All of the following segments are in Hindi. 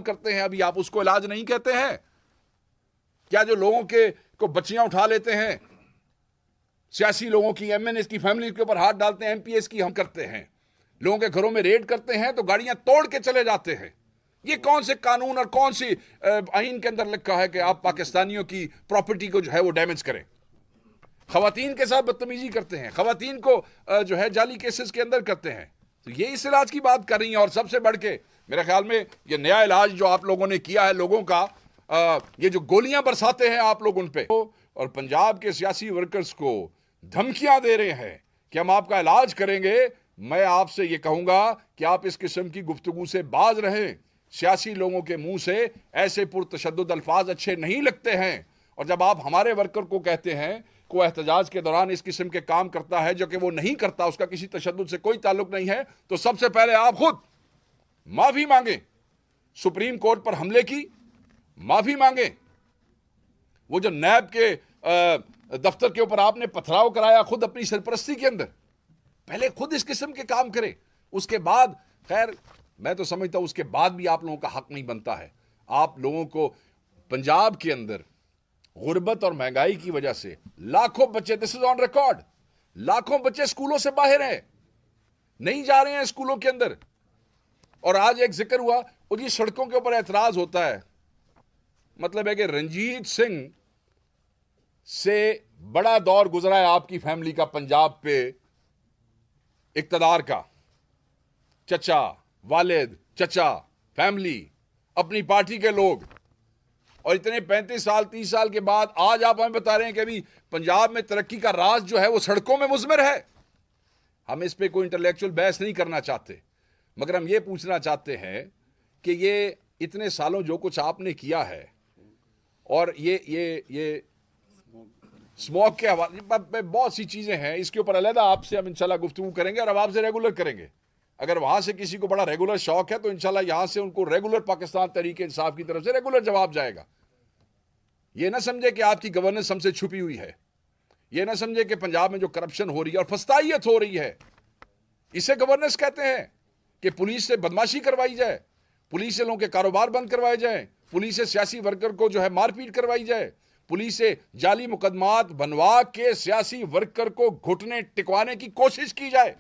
करते हैं, अभी आप उसको इलाज नहीं कहते हैं क्या? जो लोगों के को बच्चियां उठा लेते हैं, सियासी लोगों की, एमएनएस की फैमिली के ऊपर हाथ डालते हैं, एमपीएस की हम करते हैं, लोगों के घरों में रेड करते हैं तो गाड़ियां तोड़ के चले जाते हैं। ये कौन से कानून और कौन सी आइन के अंदर लिखा है कि आप पाकिस्तानियों की प्रॉपर्टी को जो है वो डैमेज करें? खवातीन के साथ बदतमीजी करते हैं, खवातीन को जो है जाली केसेस के अंदर करते हैं। तो ये इस इलाज की बात कर रही हैं। और सबसे बढ़ के मेरे ख्याल में ये नया इलाज जो आप लोगों ने किया है लोगों का, ये जो गोलियां बरसाते हैं आप लोग उन पे, और पंजाब के सियासी वर्कर्स को धमकियां दे रहे हैं कि हम आपका इलाज करेंगे, मैं आपसे ये कहूंगा कि आप इस किस्म की गुफ्तगू से बाज रहें। सियासी लोगों के मुंह से ऐसे पुरतशद्दुद अल्फाज अच्छे नहीं लगते हैं। और जब आप हमारे वर्कर को कहते हैं को एहतजाज के दौरान इस किस्म के काम करता है जो कि वो नहीं करता, उसका किसी तशद्दुद से कोई ताल्लुक नहीं है, तो सबसे पहले आप खुद माफी मांगे। सुप्रीम कोर्ट पर हमले की माफी मांगे। वो जो नैब के दफ्तर के ऊपर आपने पथराव कराया खुद अपनी सरपरस्ती के अंदर, पहले खुद इस किस्म के काम करे, उसके बाद खैर मैं तो समझता हूं उसके बाद भी आप लोगों का हक नहीं बनता है। आप लोगों को पंजाब के अंदर गुर्बत और महंगाई की वजह से लाखों बच्चे, दिस इज ऑन रिकॉर्ड, लाखों बच्चे स्कूलों से बाहर हैं, नहीं जा रहे हैं स्कूलों के अंदर। और आज एक जिक्र हुआ, और ये सड़कों के ऊपर एतराज होता है, मतलब है कि रंजीत सिंह से बड़ा दौर गुजरा है आपकी फैमिली का पंजाब पे इक्तदार का। चचा, वालिद, चचा, फैमिली, अपनी पार्टी के लोग, और इतने 35 साल 30 साल के बाद आज आप हमें बता रहे हैं कि अभी पंजाब में तरक्की का राज जो है वो सड़कों में मुज़मर है। हम इस पे कोई इंटेलेक्चुअल बहस नहीं करना चाहते, मगर हम ये पूछना चाहते हैं कि ये इतने सालों जो कुछ आपने किया है, और ये स्मोक के हवाले बहुत सी चीजें हैं, इसके ऊपर अलहदा आपसे हम इंशाल्लाह गुफ्तगू करेंगे और अब आपसे रेगुलर करेंगे। अगर वहां से किसी को बड़ा रेगुलर शौक है तो इंशाल्लाह यहां से उनको रेगुलर पाकिस्तान तहरीक इंसाफ की तरफ से रेगुलर जवाब जाएगा। ये ना समझे कि आपकी गवर्नेंस हमसे छुपी हुई है, ये ना समझे कि पंजाब में जो करप्शन हो रही है और फस्तायत हो रही है, इसे गवर्नेंस कहते हैं कि पुलिस से बदमाशी करवाई जाए, पुलिस से लोगों के कारोबार बंद करवाए जाए, पुलिस से सियासी वर्कर को जो है मारपीट करवाई जाए, पुलिस से जाली मुकदमात बनवा के सियासी वर्कर को घुटने टिकवाने की कोशिश की जाए,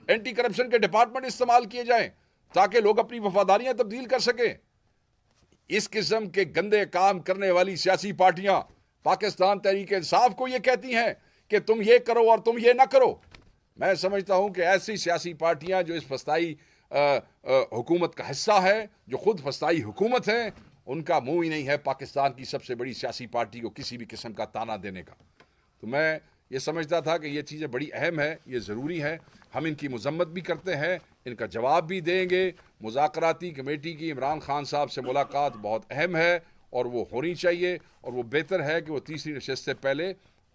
एंटी करप्शन के डिपार्टमेंट इस्तेमाल किए जाएं ताकि लोग अपनी वफादारियां तब्दील कर सकें। इस किस्म के गंदे काम करने वाली सियासी पार्टियां पाकिस्तान तहरीक इंसाफ को यह कहती हैं कि तुम ये करो और तुम ये ना करो। मैं समझता हूं कि ऐसी सियासी पार्टियां जो इस फस्ताई हुकूमत का हिस्सा है, जो खुद फस्ताई हुकूमत है, उनका मुंह ही नहीं है पाकिस्तान की सबसे बड़ी सियासी पार्टी को किसी भी किस्म का ताना देने का। तो मैं ये समझता था कि ये चीज़ें बड़ी अहम है, ये ज़रूरी है, हम इनकी मजम्मत भी करते हैं, इनका जवाब भी देंगे। मुज़ाकराती कमेटी की इमरान खान साहब से मुलाकात बहुत अहम है और वो होनी चाहिए, और वो बेहतर है कि वो तीसरी नशस्त से पहले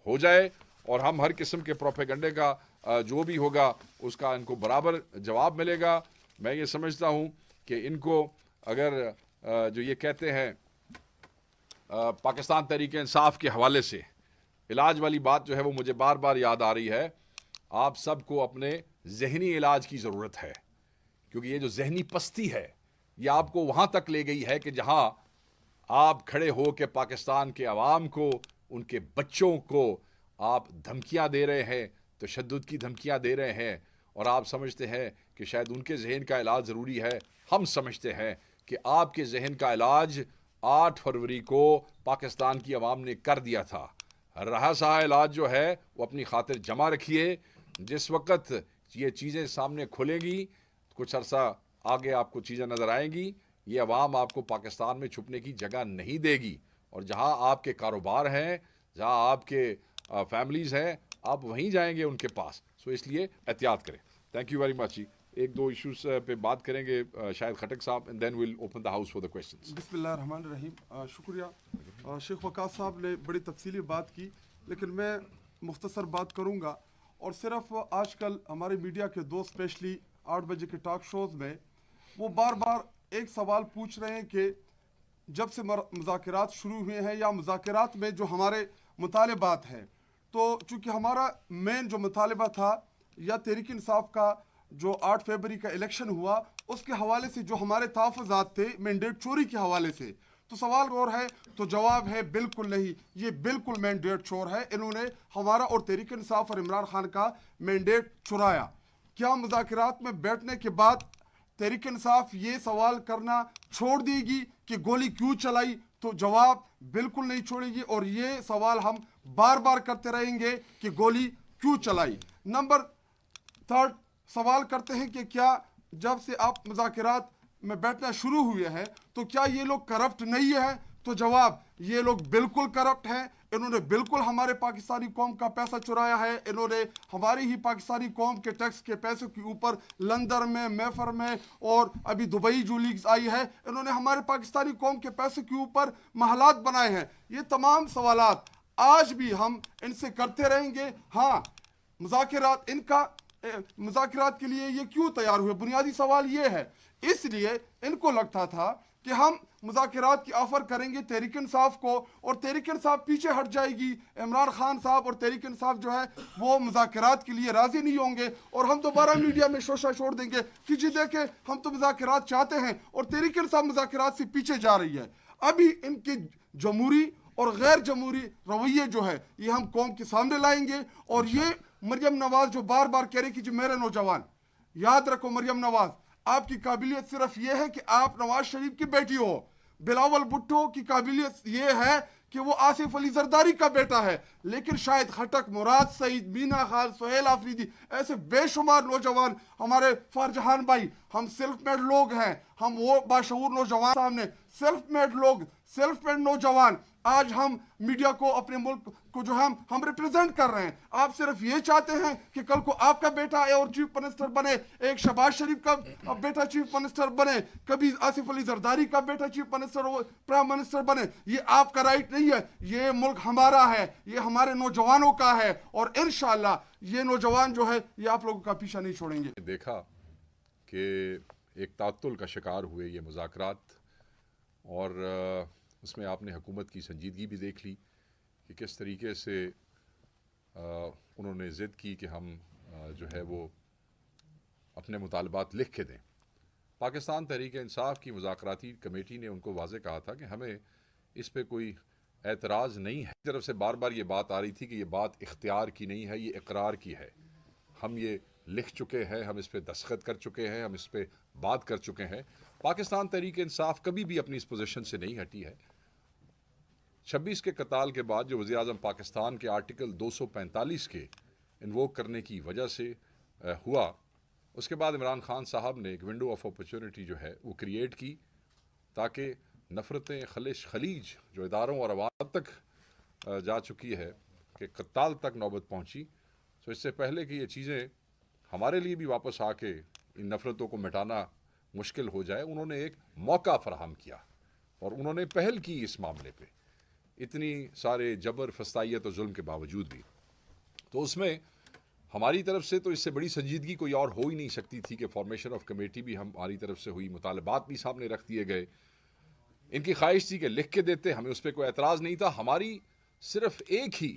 हो जाए, और हम हर किस्म के प्रोपेगंडे का जो भी होगा उसका इनको बराबर जवाब मिलेगा। मैं ये समझता हूँ कि इनको अगर जो ये कहते हैं पाकिस्तान तहरीक इंसाफ के हवाले से इलाज वाली बात जो है वो मुझे बार बार याद आ रही है। आप सबको अपने जहनी इलाज की ज़रूरत है, क्योंकि ये जो जहनी पस्ती है ये आपको वहाँ तक ले गई है कि जहाँ आप खड़े हो के पाकिस्तान के अवाम को, उनके बच्चों को आप धमकियाँ दे रहे हैं, तशद्दुद की धमकियाँ दे रहे हैं, और आप समझते हैं कि शायद उनके जहन का इलाज ज़रूरी है। हम समझते हैं कि आपके जहन का इलाज 8 फरवरी को पाकिस्तान की अवाम ने कर दिया था। रहा सहा इलाज जो है वो अपनी खातिर जमा रखिए। जिस वक्त ये चीज़ें सामने खुलेंगी, कुछ अरसा आगे आपको चीज़ें नज़र आएंगी, ये अवाम आपको पाकिस्तान में छुपने की जगह नहीं देगी, और जहाँ आपके कारोबार हैं, जहाँ आपके फैमिलीज़ हैं, आप वहीं जाएंगे उनके पास। सो इसलिए एहतियात करें। थैंक यू वेरी मच जी। एक दो इश्यूज पे बात करेंगे शायद खटक साहब, and then will open the house for the questions. बिस्मिल्लाहिर्रहमानिर्रहीम। शुक्रिया शेख वकास साहब ने बड़ी तफसीली बात की, लेकिन मैं मुख्तसर बात करूंगा। और सिर्फ आजकल हमारे मीडिया के दो स्पेशली 8 बजे के टॉक शोज़ में वो बार बार एक सवाल पूछ रहे हैं कि जब से मुज़ाकरात शुरू हुए हैं या मुज़ाकरात में जो हमारे मुतालिबात हैं, तो चूँकि हमारा मेन जो मुतालिबा था या तहरीक इंसाफ का जो 8 फरवरी का इलेक्शन हुआ उसके हवाले से जो हमारे तहफ़्फ़ुज़ात थे मैंडेट चोरी के हवाले से, तो सवाल और है तो जवाब है बिल्कुल नहीं, ये बिल्कुल मैंडेट चोर है। इन्होंने हमारा और तहरीक इंसाफ और इमरान खान का मैंडेट चुराया। क्या मुज़ाकरात में बैठने के बाद तहरीक इंसाफ ये सवाल करना छोड़ देगी कि गोली क्यों चलाई? तो जवाब बिल्कुल नहीं छोड़ेगी और ये सवाल हम बार बार करते रहेंगे कि गोली क्यों चलाई। नंबर थर्ड सवाल करते हैं कि क्या जब से आप मुज़ाकरात में बैठना शुरू हुए हैं तो क्या ये लोग करप्ट नहीं है? तो जवाब ये लोग बिल्कुल करप्ट हैं। इन्होंने बिल्कुल हमारे पाकिस्तानी कौम का पैसा चुराया है। इन्होंने हमारी ही पाकिस्तानी कौम के टैक्स के पैसों के ऊपर लंदन में, मैफर में और अभी दुबई जो लीग्स आई है, इन्होंने हमारे पाकिस्तानी कौम के पैसों के ऊपर महलात बनाए हैं। ये तमाम सवालात आज भी हम इनसे करते रहेंगे। हाँ, मुज़ाकरात मुज़ाकरात के लिए ये क्यों तैयार हुए? बुनियादी सवाल ये है, इसलिए इनको लगता था कि हम मुज़ाकरात की ऑफर करेंगे तहरीक इंसाफ को और तहरीक इंसाफ पीछे हट जाएगी। इमरान खान साहब और तहरीक इंसाफ जो है वो मुज़ाकरात के लिए राजी नहीं होंगे और हम दोबारा मीडिया में शोशा छोड़ देंगे कि जी देखे हम तो मुज़ाकरात चाहते हैं और तहरीक इंसाफ मुज़ाकरात से पीछे जा रही है। अभी इनके जमहूरी और गैर जमहूरी रवैये जो है ये हम कौम के सामने लाएंगे। और ये मरियम नवाज जो बार बार कह रही कि जी मेरे नौजवान, याद रखो मरियम नवाज, आपकी काबिलियत सिर्फ ये है कि आप नवाज शरीफ की बेटी हो। बिलावल भुट्टो की काबिलियत ये है कि वो आसिफ अली जरदारी का बेटा है, लेकिन शायद खटक, मुराद सईद, मीना खान, सुहेल आफरीदी ऐसे बेशुमार नौजवान, हमारे फरजहान भाई, हम सेल्फ मेड लोग हैं। हम वो बाशऊर नौजवान सामने सेल्फ मेड लोग, सेल्फ मेड नौजवान, आज हम मीडिया को, अपने मुल्क को जो हम रिप्रेजेंट कर रहे हैं। आप सिर्फ ये चाहते हैं कि कल को आपका बेटा और चीफ मिनिस्टर बने, एक शहबाज शरीफ का बेटा चीफ मिनिस्टर बने, कभी आसिफ अली जरदारी का बेटा चीफ मिनिस्टर प्राइम मिनिस्टर बने। ये आपका राइट नहीं है, ये मुल्क हमारा है, ये हमारे नौजवानों का है और इंशाअल्लाह ये नौजवान जो है ये आप लोगों का पीछा नहीं छोड़ेंगे। देखा कि एक तातुल का शिकार हुए ये मुज़ाकरात और उसमें आपने हुकूमत की संजीदगी भी देख ली कि किस तरीके से उन्होंने ज़िद की कि हम जो है वो अपने मुतालबात लिख के दें। पाकिस्तान तहरीक इंसाफ की मुज़ाकराती कमेटी ने उनको वाज़े कहा था कि हमें इस पे कोई एतराज़ नहीं है। तरफ से बार बार ये बात आ रही थी कि ये बात इख्तियार की नहीं है, ये इकरार की है। हम ये लिख चुके हैं, हम इस पे दस्तखत कर चुके हैं, हम इस पे बात कर चुके हैं। पाकिस्तान तहरीक इंसाफ कभी भी अपनी इस पोजीशन से नहीं हटी है। 26 के कताल के बाद जो वज़ीर-ए-आज़म पाकिस्तान के आर्टिकल 245 के इन्वोक करने की वजह से हुआ, उसके बाद इमरान खान साहब ने एक विंडो ऑफ अपॉर्चुनिटी जो है वो क्रिएट की ताकि नफ़रतें खलीज जो इदारों और अवाम तक जा चुकी है कि कत्ताल तक नौबत पहुँची। तो इससे पहले कि ये चीज़ें हमारे लिए भी वापस आके इन नफ़रतों को मिटाना मुश्किल हो जाए, उन्होंने एक मौका फराहम किया और उन्होंने पहल की इस मामले पे, इतनी सारे जबर, फस्तायत और जुल्म के बावजूद भी। तो उसमें हमारी तरफ से तो इससे बड़ी संजीदगी कोई और हो ही नहीं सकती थी कि फॉर्मेशन ऑफ कमेटी भी हमारी तरफ से हुई, मुतालबात भी सामने रख दिए गए। इनकी ख्वाहिश थी कि लिख के देते, हमें उस पर कोई एतराज़ नहीं था। हमारी सिर्फ एक ही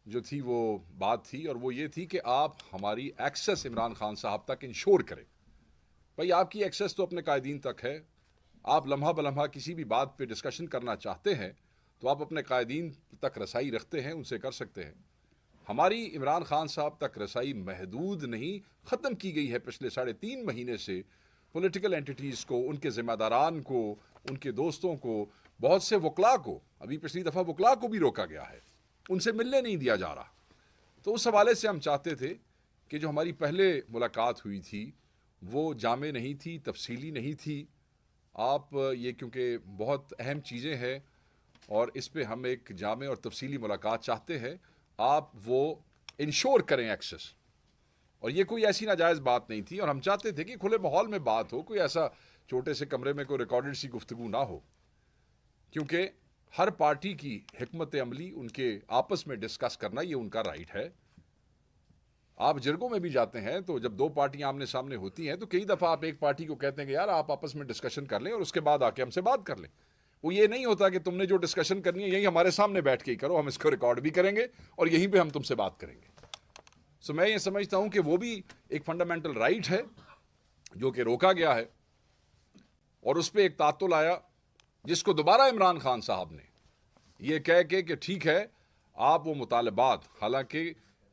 जो थी वो बात थी और वो ये थी कि आप हमारी एक्सेस इमरान खान साहब तक इंश्योर करें। भाई आपकी एक्सेस तो अपने कायदीन तक है, आप लम्हा बलम्हा किसी भी बात पे डिस्कशन करना चाहते हैं तो आप अपने कायदीन तक रसाई रखते हैं, उनसे कर सकते हैं। हमारी इमरान खान साहब तक रसाई महदूद नहीं, ख़त्म की गई है पिछले 3.5 महीने से। पॉलिटिकल एंटिटीज़ को, उनके ज़िम्मेदारान को, उनके दोस्तों को, बहुत से वकला को, अभी पिछली दफ़ा वकला को भी रोका गया है, उनसे मिलने नहीं दिया जा रहा। तो उस हवाले से हम चाहते थे कि जो हमारी पहले मुलाकात हुई थी वो जामे नहीं थी, तफसीली नहीं थी। आप ये क्योंकि बहुत अहम चीज़ें हैं और इस पे हम एक जामे और तफसीली मुलाकात चाहते हैं, आप वो इंश्योर करें एक्सेस। और ये कोई ऐसी नाजायज़ बात नहीं थी और हम चाहते थे कि खुले माहौल में बात हो, कोई ऐसा छोटे से कमरे में कोई रिकॉर्डेड सी गुफ्तगू ना हो, क्योंकि हर पार्टी की हिकमत अमली उनके आपस में डिस्कस करना ये उनका राइट है। आप जिरगों में भी जाते हैं तो जब दो पार्टियां आमने सामने होती हैं तो कई दफ़ा आप एक पार्टी को कहते हैं कि यार आप आपस में डिस्कशन कर लें और उसके बाद आके हमसे बात कर लें। वो ये नहीं होता कि तुमने जो डिस्कशन करनी है यही हमारे सामने बैठ के ही करो, हम इसको रिकॉर्ड भी करेंगे और यहीं पे हम तुमसे बात करेंगे। सो मैं ये समझता हूँ कि वो भी एक फंडामेंटल राइट है जो कि रोका गया है, और उस पर एक तातुल आया जिसको दोबारा इमरान खान साहब ने ये कह के कि ठीक है आप वो मुतालबात, हालांकि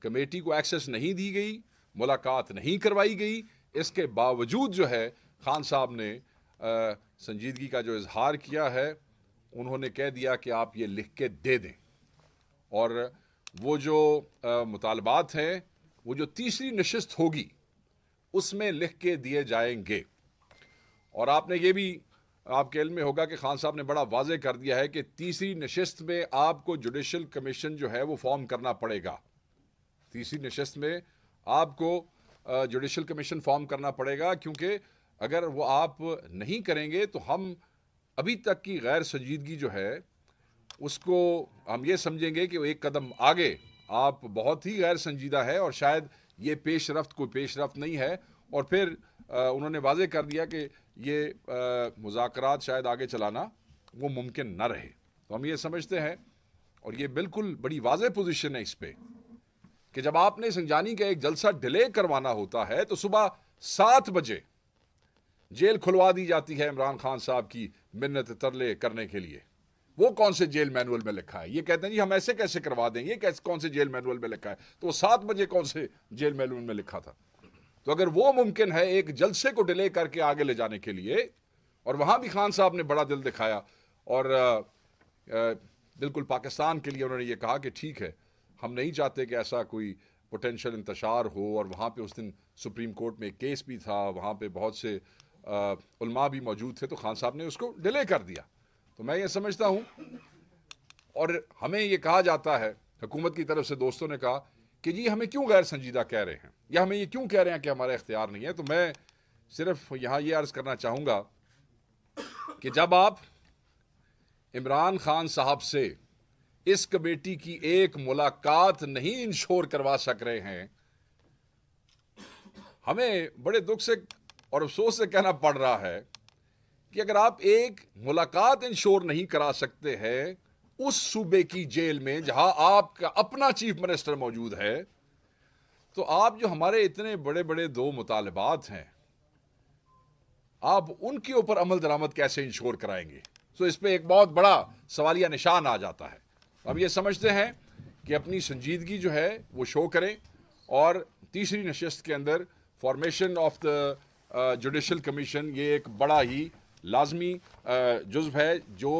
कमेटी को एक्सेस नहीं दी गई, मुलाकात नहीं करवाई गई, इसके बावजूद जो है खान साहब ने संजीदगी का जो इजहार किया है, उन्होंने कह दिया कि आप ये लिख के दे दें, और वो जो मुतालबात हैं वो जो तीसरी नशिस्त होगी उसमें लिख के दिए जाएंगे। और आपने ये भी, आपके इल्म में होगा कि खान साहब ने बड़ा वाज़े कर दिया है कि तीसरी नशिस्त में आपको जुडिशल कमीशन जो है वो फॉर्म करना पड़ेगा। तीसरी नशिस्त में आपको जुडिशल कमीशन फॉर्म करना पड़ेगा, क्योंकि अगर वो आप नहीं करेंगे तो हम अभी तक की गैर संजीदगी जो है उसको हम ये समझेंगे कि वो एक कदम आगे आप बहुत ही गैर संजीदा है और शायद ये पेशरफ्त कोई पेशरफ्त नहीं है। और फिर उन्होंने वाज़े कर दिया कि ये मुज़ाकरात शायद आगे चलाना वो मुमकिन न रहे। तो हम ये समझते हैं, और ये बिल्कुल बड़ी वाज़े पोजीशन है इस पे, कि जब आपने संजानी का एक जलसा डिले करवाना होता है तो सुबह 7 बजे जेल खुलवा दी जाती है इमरान खान साहब की मिन्नत तरले करने के लिए। वो कौन से जेल मैनुअल में लिखा है? ये कहते हैं जी हम ऐसे कैसे करवा दें, ये कैसे कौन से जेल मैनुअल में लिखा है? तो वो 7 बजे कौन से जेल मैनुअल में लिखा था? तो अगर वो मुमकिन है एक जलसे को डिले करके आगे ले जाने के लिए, और वहां भी खान साहब ने बड़ा दिल दिखाया और बिल्कुल पाकिस्तान के लिए उन्होंने ये कहा कि ठीक है हम नहीं चाहते कि ऐसा कोई पोटेंशियल इंतशार हो। और वहाँ पे उस दिन सुप्रीम कोर्ट में एक केस भी था, वहाँ पे बहुत से उलमा भी मौजूद थे, तो खान साहब ने उसको डिले कर दिया। तो मैं ये समझता हूँ, और हमें ये कहा जाता है हुकूमत की तरफ से, दोस्तों ने कहा कि जी हमें क्यों गैर संजीदा कह रहे हैं, या हमें ये क्यों कह रहे हैं कि हमारा इख्तियार नहीं है। तो मैं सिर्फ यहाँ ये अर्ज़ करना चाहूँगा कि जब आप इमरान खान साहब से इस कमेटी की एक मुलाकात नहीं इंश्योर करवा सक रहे हैं, हमें बड़े दुख से और अफसोस से कहना पड़ रहा है कि अगर आप एक मुलाकात इंश्योर नहीं करा सकते हैं उस सूबे की जेल में जहां आपका अपना चीफ मिनिस्टर मौजूद है, तो आप जो हमारे इतने बड़े बड़े 2 मुतालबात हैं, आप उनके ऊपर अमल दरामद कैसे इंश्योर कराएंगे? तो इस पे एक बहुत बड़ा सवालिया निशान आ जाता है। हम ये समझते हैं कि अपनी संजीदगी जो है वो शो करें, और तीसरी नशिस्त के अंदर formation of the judicial commission ये एक बड़ा ही लाजमी जुज़्व है जो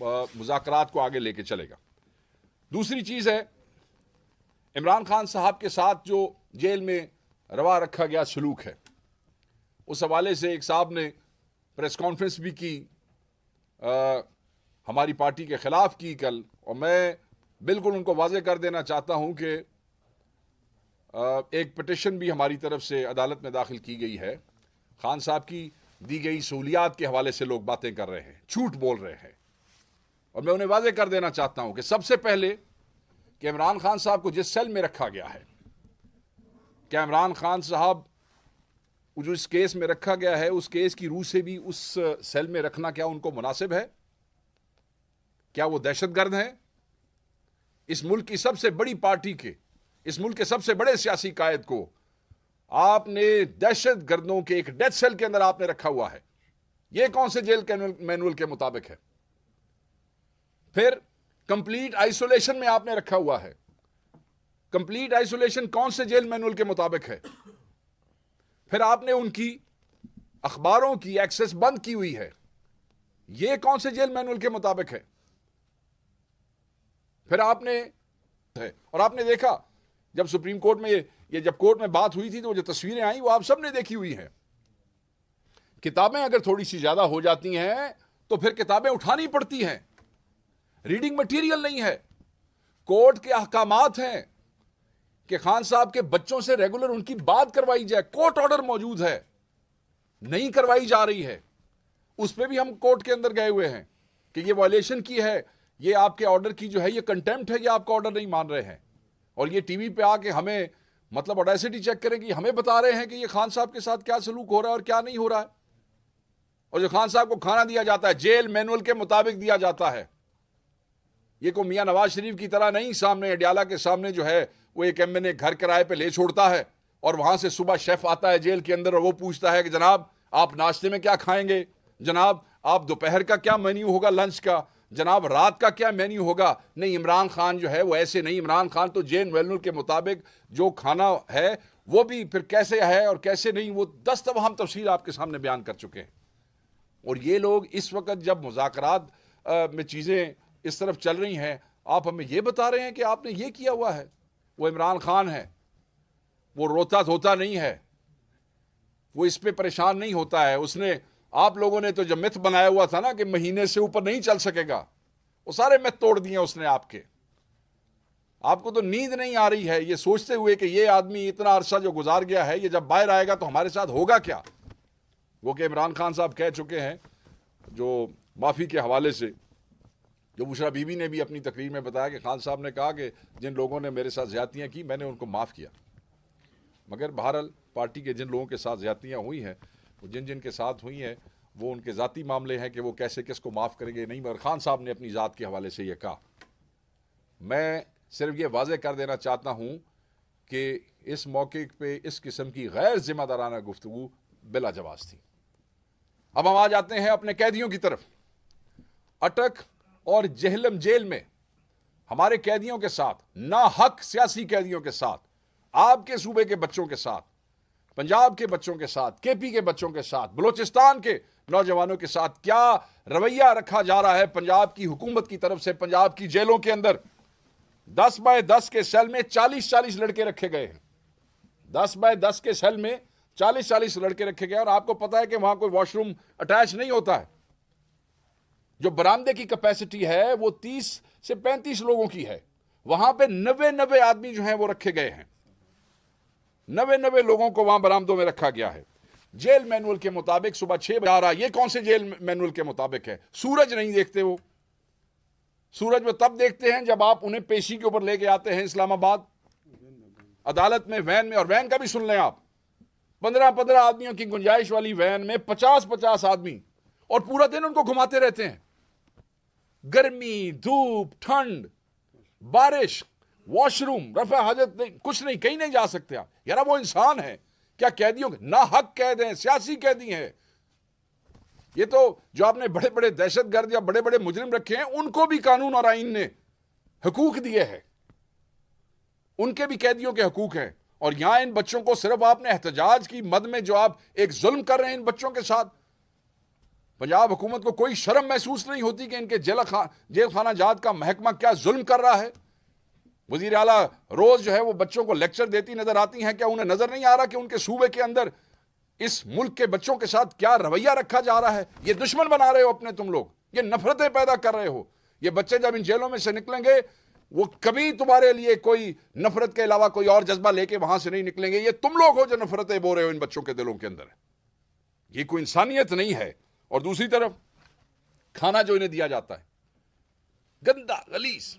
मुज़ाकरात को आगे लेके चलेगा। दूसरी चीज़ है इमरान खान साहब के साथ जो जेल में रवा रखा गया सलूक है, उस हवाले से एक साहब ने प्रेस कॉन्फ्रेंस भी की, हमारी पार्टी के ख़िलाफ़ की कल, और मैं बिल्कुल उनको वाज़े कर देना चाहता हूँ कि एक पिटिशन भी हमारी तरफ से अदालत में दाखिल की गई है। खान साहब की दी गई सहूलियात के हवाले से लोग बातें कर रहे हैं, झूठ बोल रहे हैं, और मैं उन्हें वाज़े कर देना चाहता हूं कि सबसे पहले कि इमरान खान साहब को जिस सेल में रखा गया है, क्या इमरान खान साहब जो इस केस में रखा गया है उस केस की रूह से भी उस सेल में रखना क्या उनको मुनासिब है? क्या वो दहशतगर्द हैं? इस मुल्क की सबसे बड़ी पार्टी के, इस मुल्क के सबसे बड़े सियासी कायद को आपने दहशतगर्दों के एक डेथ सेल के अंदर आपने रखा हुआ है। यह कौन से जेल के मैनुअल के मुताबिक है? फिर कंप्लीट आइसोलेशन में आपने रखा हुआ है। कंप्लीट आइसोलेशन कौन से जेल मैनुअल के मुताबिक है? फिर आपने उनकी अखबारों की एक्सेस बंद की हुई है। यह कौन से जेल मैनुअल के मुताबिक है? फिर आपने और आपने देखा जब सुप्रीम कोर्ट में ये जब कोर्ट में बात हुई थी तो जो तस्वीरें आई वो आप सबने देखी हुई हैं। किताबें अगर थोड़ी सी ज्यादा हो जाती हैं तो फिर किताबें उठानी पड़ती हैं, रीडिंग मटेरियल नहीं है। कोर्ट के अहकामात हैं कि खान साहब के बच्चों से रेगुलर उनकी बात करवाई जाए, कोर्ट ऑर्डर मौजूद है, नहीं करवाई जा रही है। उस पर भी हम कोर्ट के अंदर गए हुए हैं कि ये वायलेशन की है, ये आपके ऑर्डर की जो है ये कंटेम्प्ट है, ये आपका ऑर्डर नहीं मान रहे हैं। और ये टीवी पे आके हमें मतलब ऑडेसिटी चेक करेंगी, हमें बता रहे हैं कि ये खान साहब के साथ क्या सलूक हो रहा है और क्या नहीं हो रहा है। और जो खान साहब को खाना दिया जाता है जेल मैनुअल के मुताबिक दिया जाता है। ये को मियां नवाज शरीफ की तरह नहीं, सामने अडियाला के सामने जो है वो एक एमएनए घर किराए पे ले छोड़ता है और वहां से सुबह शेफ आता है जेल के अंदर और वो पूछता है कि जनाब आप नाश्ते में क्या खाएंगे, जनाब आप दोपहर का क्या मेन्यू होगा, लंच का, जनाब रात का क्या मेन्यू होगा। नहीं, इमरान खान जो है वो ऐसे नहीं, इमरान खान तो जेल मेन्यू के मुताबिक जो खाना है वो भी फिर कैसे है और कैसे नहीं, वो 10 दफा हम तफसील आपके सामने बयान कर चुके हैं। और ये लोग इस वक्त जब मुज़ाकरात में चीज़ें इस तरफ चल रही हैं, आप हमें ये बता रहे हैं कि आपने ये किया हुआ है। वो इमरान खान है, वो रोता धोता नहीं है, वो इस पे परेशान नहीं होता है। उसने, आप लोगों ने तो जब मिथ बनाया हुआ था ना कि महीने से ऊपर नहीं चल सकेगा, वो सारे मिथ तोड़ दिए उसने आपके। आपको तो नींद नहीं आ रही है ये सोचते हुए कि ये आदमी इतना अरसा जो गुजार गया है, ये जब बाहर आएगा तो हमारे साथ होगा क्या। वो कि इमरान खान साहब कह चुके हैं, जो माफ़ी के हवाले से, जो बुशरा बीबी ने भी अपनी तकरीर में बताया कि खान साहब ने कहा कि जिन लोगों ने मेरे साथ ज़्यादतियाँ की मैंने उनको माफ़ किया, मगर बहरहाल पार्टी के जिन लोगों के साथ ज़्यादतियाँ हुई हैं, वो जिन जिन के साथ हुई हैं वो उनके ज़ाती मामले हैं कि वो कैसे किसको माफ़ करेंगे नहीं, मगर खान साहब ने अपनी ज़ात के हवाले से ये कहा। मैं सिर्फ ये वाज़े कर देना चाहता हूँ कि इस मौके पे इस किस्म की गैर जिम्मेदाराना गुफ्तगू बिला जवाज़ थी। अब हम आ जाते हैं अपने कैदियों की तरफ। अटक और जहलम जेल में हमारे कैदियों के साथ, ना हक सियासी कैदियों के साथ, आपके सूबे के बच्चों के साथ, पंजाब के बच्चों के साथ, केपी के बच्चों के साथ, बलूचिस्तान के नौजवानों के साथ क्या रवैया रखा जा रहा है पंजाब की हुकूमत की तरफ से। पंजाब की जेलों के अंदर 10 बाय 10 के सेल में 40-40 लड़के रखे गए हैं। 10 बाय 10 के सेल में 40-40 लड़के रखे गए, और आपको पता है कि वहां कोई वॉशरूम अटैच नहीं होता है। जो बरामदे की कैपेसिटी है वो 30 से 35 लोगों की है, वहां पे 90 आदमी जो हैं वो रखे गए हैं। 90 लोगों को वहां बरामदों में रखा गया है। जेल मैनुअल के मुताबिक सुबह 6 बजे आ रहा है। ये कौन से जेल मैनुअल के मुताबिक है? सूरज नहीं देखते वो, सूरज वो तब देखते हैं जब आप उन्हें पेशी के ऊपर लेके आते हैं इस्लामाबाद अदालत में, वैन में। और वैन का भी सुन लें आप, 15-15 आदमियों की गुंजाइश वाली वैन में 50-50 आदमी, और पूरा दिन उनको घुमाते रहते हैं। गर्मी, धूप, ठंड, बारिश, वॉशरूम, रफा हाजत नहीं, कुछ नहीं, कहीं नहीं जा सकते आप। यार वो इंसान है क्या? कैदियों के ना हक कैद हैं, सियासी कैदी हैं। ये तो जो आपने बड़े बड़े दहशतगर्द या बड़े बड़े मुजरिम रखे हैं, उनको भी कानून और आईन ने हकूक दिए हैं, उनके भी कैदियों के हकूक हैं। और यहां इन बच्चों को सिर्फ आपने एहतजाज की मद में जो आप एक जुल्म कर रहे हैं इन बच्चों के साथ, पंजाब हुकूमत को कोई शर्म महसूस नहीं होती कि इनके जेल खाना जात का महकमा क्या जुल्म कर रहा है। वजीर आला रोज जो है वो बच्चों को लेक्चर देती नजर आती हैं, क्या उन्हें नजर नहीं आ रहा कि उनके सूबे के अंदर इस मुल्क के बच्चों के साथ क्या रवैया रखा जा रहा है? ये दुश्मन बना रहे हो अपने तुम लोग, ये नफरतें पैदा कर रहे हो। ये बच्चे जब इन जेलों में से निकलेंगे वो कभी तुम्हारे लिए कोई नफरत के अलावा कोई और जज्बा लेके वहां से नहीं निकलेंगे। ये तुम लोग हो जो नफरतें बो रहे हो इन बच्चों के दिलों के अंदर। ये कोई इंसानियत नहीं है। और दूसरी तरफ खाना जो इन्हें दिया जाता है गंदा गलीज,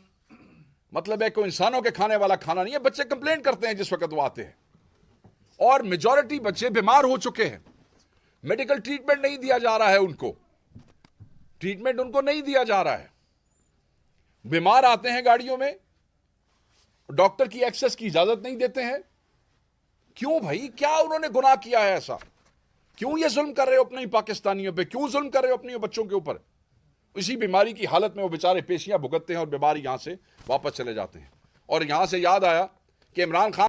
मतलब है कोई इंसानों के खाने वाला खाना नहीं है। बच्चे कंप्लेंट करते हैं जिस वक्त वो आते हैं, और मेजॉरिटी बच्चे बीमार हो चुके हैं। मेडिकल ट्रीटमेंट नहीं दिया जा रहा है उनको, ट्रीटमेंट उनको नहीं दिया जा रहा है। बीमार आते हैं गाड़ियों में, डॉक्टर की एक्सेस की इजाजत नहीं देते हैं। क्यों भाई, क्या उन्होंने गुनाह किया है ऐसा? क्यों ये जुल्म कर रहे हो अपने ही पाकिस्तानियों पे? क्यों जुल्म कर रहे हो अपने बच्चों के ऊपर? इसी बीमारी की हालत में वो बेचारे पेशियां भुगतते हैं और बीमारी यहां से वापस चले जाते हैं। और यहां से याद आया कि इमरान खान